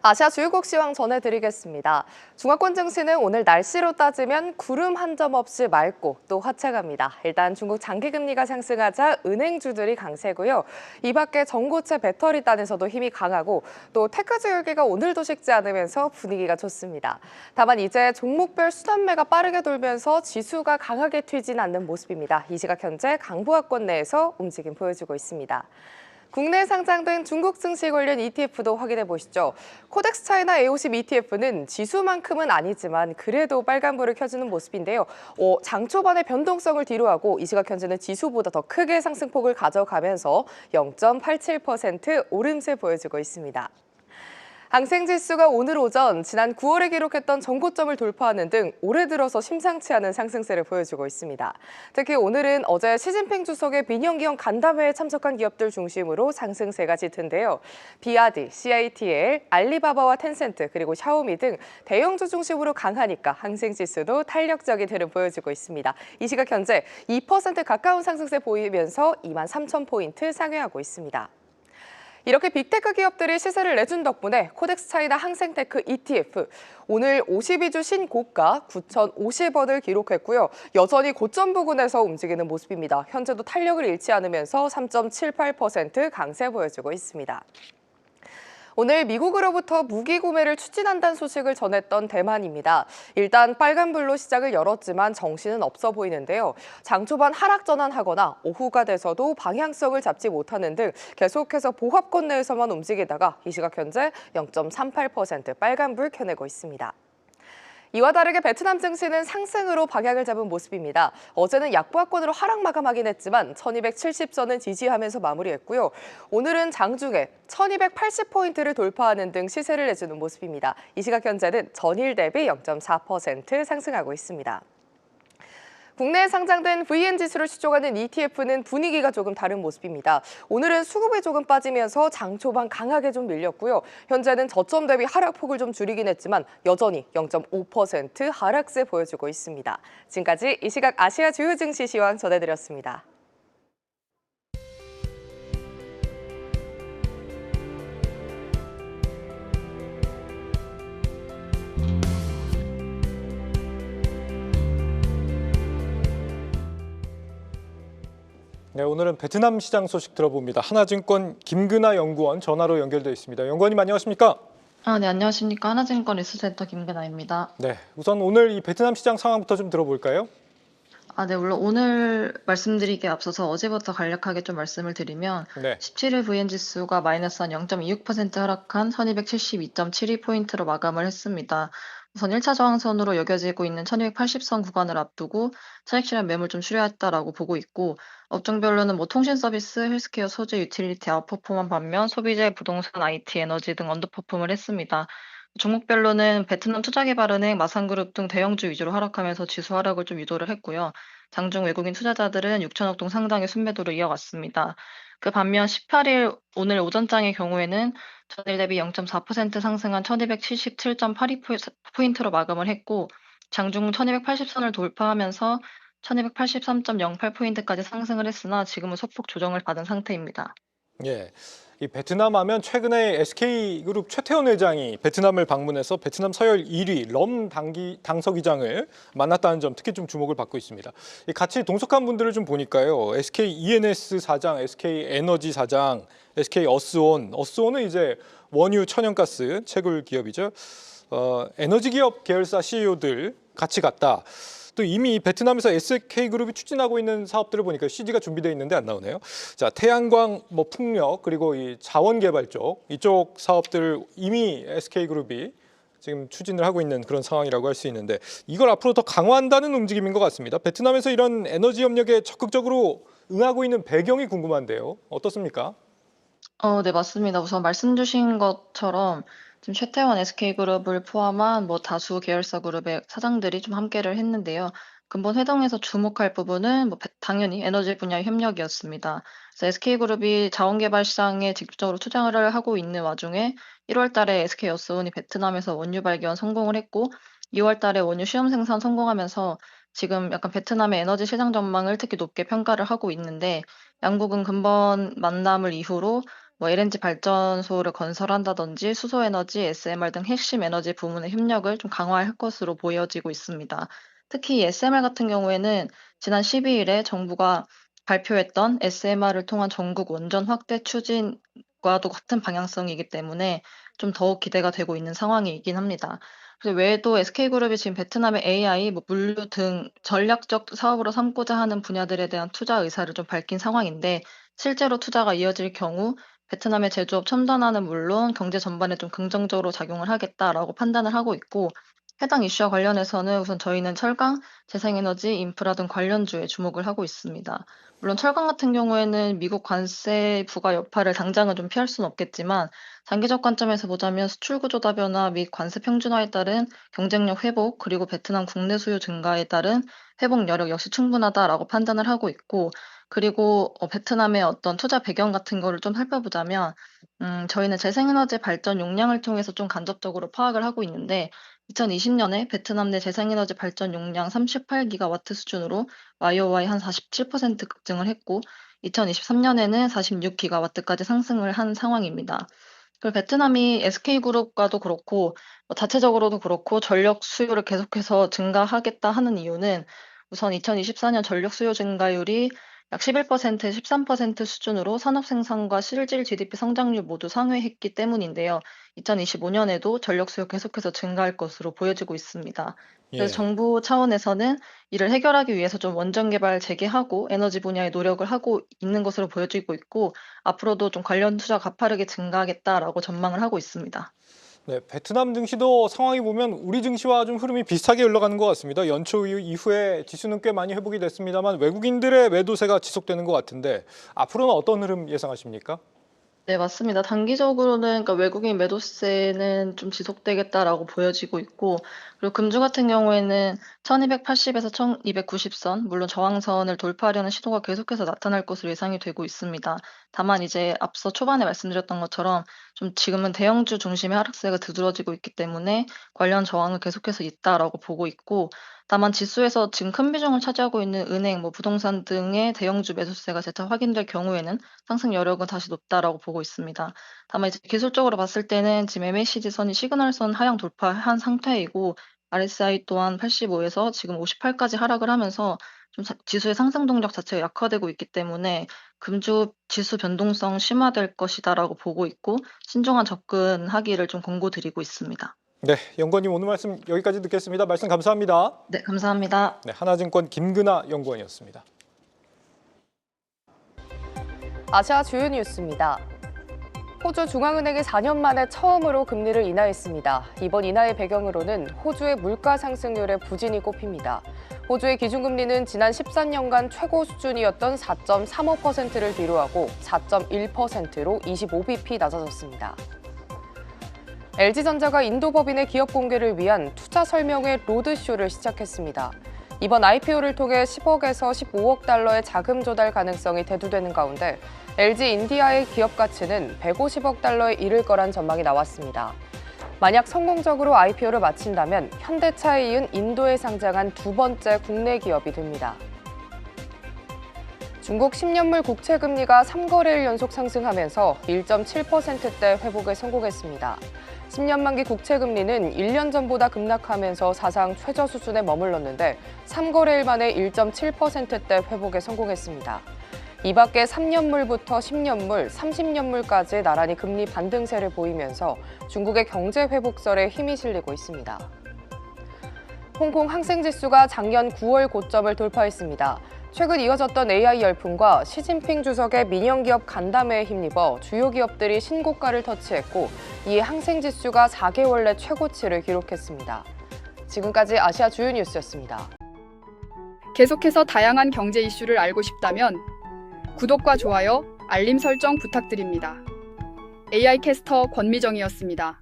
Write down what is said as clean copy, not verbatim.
아시아 주유국 시황 전해드리겠습니다. 중화권 증시는 오늘 날씨로 따지면 구름 한 점 없이 맑고 또 화창합니다. 일단 중국 장기금리가 상승하자 은행주들이 강세고요. 이 밖에 전고체 배터리단에서도 힘이 강하고 또 테크주 열기가 오늘도 식지 않으면서 분위기가 좋습니다. 다만 이제 종목별 수단매가 빠르게 돌면서 지수가 강하게 튀진 않는 모습입니다. 이 시각 현재 강보합권 내에서 움직임 보여주고 있습니다. 국내에 상장된 중국 증시 관련 ETF도 확인해 보시죠. 코덱스 차이나 A50 ETF는 지수만큼은 아니지만 그래도 빨간불을 켜주는 모습인데요. 장 초반의 변동성을 뒤로하고 이 시각 현재는 지수보다 더 크게 상승폭을 가져가면서 0.87% 오름세 보여주고 있습니다. 항생지수가 오늘 오전 지난 9월에 기록했던 전고점을 돌파하는 등 올해 들어서 심상치 않은 상승세를 보여주고 있습니다. 특히 오늘은 어제 시진핑 주석의 민영기형 간담회에 참석한 기업들 중심으로 상승세가 짙은데요. 비아디, CATL, 알리바바와 텐센트 그리고 샤오미 등 대형주 중심으로 강하니까 항생지수도 탄력적인 흐름 보여주고 있습니다. 이 시각 현재 2% 가까운 상승세 보이면서 23,000포인트 상회하고 있습니다. 이렇게 빅테크 기업들이 시세를 내준 덕분에 코덱스 차이나 항생테크 ETF 오늘 52주 신고가 9,050원을 기록했고요. 여전히 고점 부근에서 움직이는 모습입니다. 현재도 탄력을 잃지 않으면서 3.78% 강세 보여주고 있습니다. 오늘 미국으로부터 무기 구매를 추진한다는 소식을 전했던 대만입니다. 일단 빨간불로 시작을 열었지만 정신은 없어 보이는데요. 장 초반 하락 전환하거나 오후가 돼서도 방향성을 잡지 못하는 등 계속해서 보합권 내에서만 움직이다가 이 시각 현재 0.38% 빨간불 켜내고 있습니다. 이와 다르게 베트남 증시는 상승으로 방향을 잡은 모습입니다. 어제는 약보합권으로 하락 마감하긴 했지만 1270선을 지지하면서 마무리했고요. 오늘은 장중에 1280포인트를 돌파하는 등 시세를 내주는 모습입니다. 이 시각 현재는 전일 대비 0.4% 상승하고 있습니다. 국내에 상장된 VN지수를 추종하는 ETF는 분위기가 조금 다른 모습입니다. 오늘은 수급이 조금 빠지면서 장 초반 강하게 좀 밀렸고요. 현재는 저점 대비 하락폭을 좀 줄이긴 했지만 여전히 0.5% 하락세 보여주고 있습니다. 지금까지 이 시각 아시아 주요 증시 시황 전해드렸습니다. 네, 오늘은 베트남 시장 소식 들어봅니다. 하나증권 김근하 연구원 전화로 연결되어 있습니다. 연구원님 안녕하십니까? 네, 안녕하십니까. 하나증권 리서치센터 김근아입니다. 네, 우선 오늘 이 베트남 시장 상황부터 좀 들어볼까요? 네, 물론 오늘 말씀드리기에 앞서서 어제부터 간략하게 좀 말씀을 드리면 네. 17일 VN지수가 마이너스 한 0.26% 하락한 1272.72포인트로 마감을 했습니다. 우선 1차 저항선으로 여겨지고 있는 1280선 구간을 앞두고 차익 실현 매물 좀 출혈했다라고 보고 있고 업종별로는 통신 서비스, 헬스케어, 소재, 유틸리티 아웃퍼폼한 반면 소비재, 부동산, IT, 에너지 등 언더퍼폼을 했습니다. 종목별로는 베트남 투자개발은행, 마산그룹 등 대형주 위주로 하락하면서 지수 하락을 좀 유도를 했고요. 장중 외국인 투자자들은 6천억 동 상당의 순매도를 이어갔습니다. 그 반면 18일 오늘 오전장의 경우에는 전일 대비 0.4% 상승한 1277.82포인트로 마감을 했고 장중 1280선을 돌파하면서 1283.08포인트까지 상승을 했으나 지금은 소폭 조정을 받은 상태입니다. 예. 이 베트남 하면 최근에 SK그룹 최태원 회장이 베트남을 방문해서 베트남 서열 1위 럼 당서기장을 만났다는 점 특히 좀 주목을 받고 있습니다. 같이 동석한 분들을 좀 보니까요. SK ENS 사장, SK 에너지 사장, SK 어스온은 이제 원유 천연가스 채굴 기업이죠. 에너지 기업 계열사 CEO들 같이 갔다. 또 이미 베트남에서 SK그룹이 추진하고 있는 사업들을 보니까 CG가 준비되어 있는데 안 나오네요. 자, 태양광, 풍력 그리고 이 자원개발 쪽 이쪽 사업들을 이미 SK그룹이 지금 추진을 하고 있는 그런 상황이라고 할 수 있는데 이걸 앞으로 더 강화한다는 움직임인 것 같습니다. 베트남에서 이런 에너지 협력에 적극적으로 응하고 있는 배경이 궁금한데요. 어떻습니까? 네, 맞습니다. 우선 말씀 주신 것처럼 지금 최태원 SK그룹을 포함한 다수 계열사 그룹의 사장들이 좀 함께를 했는데요. 근본 회동에서 주목할 부분은 당연히 에너지 분야 협력이었습니다. 그래서 SK그룹이 자원개발 시장에 직접적으로 투자를 하고 있는 와중에 1월 달에 SK여스온이 베트남에서 원유 발견 성공을 했고 2월 달에 원유 시험 생산 성공하면서 지금 약간 베트남의 에너지 시장 전망을 특히 높게 평가를 하고 있는데 양국은 근본 만남을 이후로 뭐 LNG 발전소를 건설한다든지 수소에너지, SMR 등 핵심 에너지 부문의 협력을 좀 강화할 것으로 보여지고 있습니다. 특히 이 SMR 같은 경우에는 지난 12일에 정부가 발표했던 SMR을 통한 전국 원전 확대 추진과도 같은 방향성이기 때문에 좀 더욱 기대가 되고 있는 상황이긴 합니다. 그래서 외에도 SK그룹이 지금 베트남의 AI, 뭐 물류 등 전략적 사업으로 삼고자 하는 분야들에 대한 투자 의사를 좀 밝힌 상황인데 실제로 투자가 이어질 경우 베트남의 제조업 첨단화는 물론 경제 전반에 좀 긍정적으로 작용을 하겠다라고 판단을 하고 있고 해당 이슈와 관련해서는 우선 저희는 철강, 재생에너지, 인프라 등 관련주에 주목을 하고 있습니다. 물론 철강 같은 경우에는 미국 관세 부과 여파를 당장은 좀 피할 수는 없겠지만 장기적 관점에서 보자면 수출 구조 다변화 및 관세 평준화에 따른 경쟁력 회복 그리고 베트남 국내 수요 증가에 따른 회복 여력 역시 충분하다라고 판단을 하고 있고 그리고 베트남의 어떤 투자 배경 같은 거를 좀 살펴보자면 저희는 재생에너지 발전 용량을 통해서 좀 간접적으로 파악을 하고 있는데 2020년에 베트남 내 재생에너지 발전 용량 38기가와트 수준으로 YOY 한 47% 급증을 했고 2023년에는 46기가와트까지 상승을 한 상황입니다. 그리고 베트남이 SK그룹과도 그렇고 자체적으로도 그렇고 전력 수요를 계속해서 증가하겠다 하는 이유는 우선 2024년 전력 수요 증가율이 약 11%, 13% 수준으로 산업 생산과 실질 GDP 성장률 모두 상회했기 때문인데요. 2025년에도 전력 수요 계속해서 증가할 것으로 보여지고 있습니다. 그래서 예. 정부 차원에서는 이를 해결하기 위해서 좀 원전 개발 재개하고 에너지 분야에 노력을 하고 있는 것으로 보여지고 있고 앞으로도 좀 관련 투자 가파르게 증가하겠다라고 전망을 하고 있습니다. 네, 베트남 증시도 상황이 보면 우리 증시와 좀 흐름이 비슷하게 흘러가는 것 같습니다. 연초 이후에 지수는 꽤 많이 회복이 됐습니다만 외국인들의 매도세가 지속되는 것 같은데 앞으로는 어떤 흐름 예상하십니까? 네, 맞습니다. 단기적으로는 그러니까 외국인 매도세는 좀 지속되겠다라고 보여지고 있고, 그리고 금주 같은 경우에는 1280에서 1290선, 물론 저항선을 돌파하려는 시도가 계속해서 나타날 것으로 예상이 되고 있습니다. 다만 이제 앞서 초반에 말씀드렸던 것처럼 좀 지금은 대형주 중심의 하락세가 두드러지고 있기 때문에 관련 저항을 계속해서 있다라고 보고 있고, 다만 지수에서 지금 큰 비중을 차지하고 있는 은행, 뭐 부동산 등의 대형주 매수세가 재차 확인될 경우에는 상승 여력은 다시 높다라고 보고 있습니다. 다만 이제 기술적으로 봤을 때는 지금 MACD 선이 시그널선 하향 돌파한 상태이고 RSI 또한 85에서 지금 58까지 하락을 하면서 좀 지수의 상승 동력 자체가 약화되고 있기 때문에 금주 지수 변동성 심화될 것이다라고 보고 있고 신중한 접근하기를 좀 권고드리고 있습니다. 네, 연구원님 오늘 말씀 여기까지 듣겠습니다. 말씀 감사합니다. 네, 감사합니다. 네, 하나증권 김근아 연구원이었습니다. 아시아 주요 뉴스입니다. 호주 중앙은행이 4년 만에 처음으로 금리를 인하했습니다. 이번 인하의 배경으로는 호주의 물가 상승률의 부진이 꼽힙니다. 호주의 기준금리는 지난 13년간 최고 수준이었던 4.35%를 뒤로하고 4.1%로 25bp 낮아졌습니다. LG전자가 인도 법인의 기업 공개를 위한 투자 설명회 로드쇼를 시작했습니다. 이번 IPO를 통해 10억에서 15억 달러의 자금 조달 가능성이 대두되는 가운데 LG 인디아의 기업 가치는 150억 달러에 이를 거란 전망이 나왔습니다. 만약 성공적으로 IPO를 마친다면 현대차에 이은 인도에 상장한 두 번째 국내 기업이 됩니다. 중국 10년물 국채 금리가 3거래일 연속 상승하면서 1.7%대 회복에 성공했습니다. 10년 만기 국채 금리는 1년 전보다 급락하면서 사상 최저 수준에 머물렀는데 3거래일 만에 1.7%대 회복에 성공했습니다. 이 밖에 3년물부터 10년물, 30년물까지 나란히 금리 반등세를 보이면서 중국의 경제 회복설에 힘이 실리고 있습니다. 홍콩 항생지수가 작년 9월 고점을 돌파했습니다. 최근 이어졌던 AI 열풍과 시진핑 주석의 민영기업 간담회에 힘입어 주요 기업들이 신고가를 터치했고 이에 항생지수가 4개월 내 최고치를 기록했습니다. 지금까지 아시아 주요 뉴스였습니다. 계속해서 다양한 경제 이슈를 알고 싶다면 구독과 좋아요, 알림 설정 부탁드립니다. AI 캐스터 권미정이었습니다.